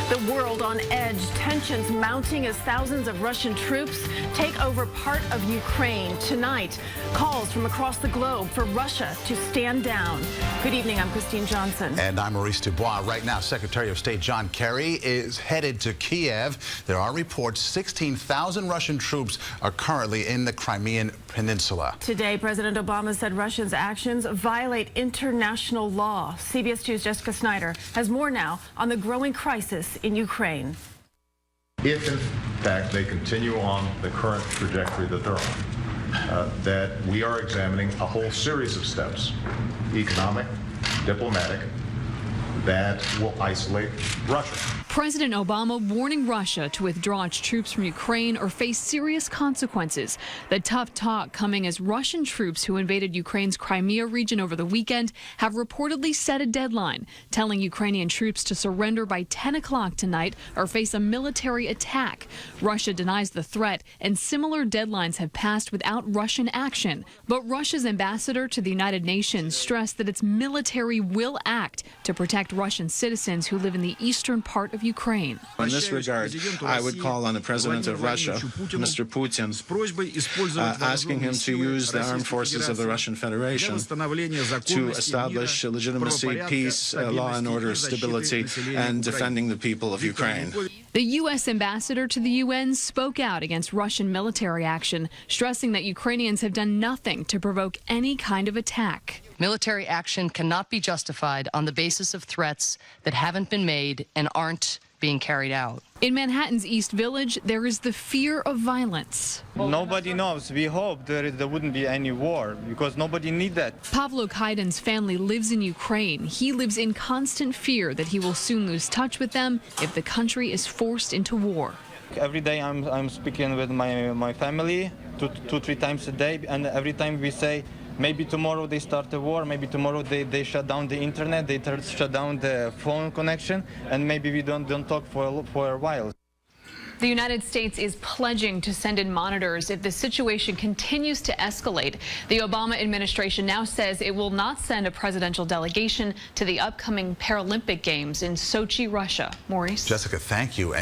The world on edge, tensions mounting as thousands of Russian troops take over part of Ukraine. Tonight, calls from across the globe for Russia to stand down. Good evening, I'm Christine Johnson. And I'm Maurice Dubois. Right now, Secretary of State John Kerry is headed to Kiev. There are reports 16,000 Russian troops are currently in the Crimean Peninsula. Today, President Obama said Russia's actions violate international law. CBS 2's Jessica Schnedier has more now on the growing crisis in Ukraine. If, in fact, they continue on the current trajectory that they're on, that we are examining a whole series of steps, economic, diplomatic, that will isolate Russia. President Obama warning Russia to withdraw its troops from Ukraine or face serious consequences. The tough talk coming as Russian troops who invaded Ukraine's Crimea region over the weekend have reportedly set a deadline, telling Ukrainian troops to surrender by 10 o'clock tonight or face a military attack. Russia denies the threat, and similar deadlines have passed without Russian action. But Russia's ambassador to the United Nations stressed that its military will act to protect Russian citizens who live in the eastern part of Ukraine. In this regard, I would call on the President of Russia, Mr. Putin, asking him to use the armed forces of the Russian Federation to establish legitimacy, peace, law and order, stability, and defending the people of Ukraine. The U.S. ambassador to the UN spoke out against Russian military action, stressing that Ukrainians have done nothing to provoke any kind of attack. Military action cannot be justified on the basis of threats that haven't been made and aren't being carried out. In Manhattan's East Village, there is the fear of violence. Nobody knows. We hope there wouldn't be any war because nobody needs that. Pavlo Kaidan's family lives in Ukraine. He lives in constant fear that he will soon lose touch with them if the country is forced into war. Every day I'm speaking with my family two, 3 times a day, and every time we say, maybe tomorrow they start a war, maybe tomorrow they shut down the internet, they shut down the phone connection, and maybe we don't talk for a while. The United States is pledging to send in monitors if the situation continues to escalate. The Obama administration now says it will not send a presidential delegation to the upcoming Paralympic Games in Sochi, Russia. Maurice? Jessica, thank you.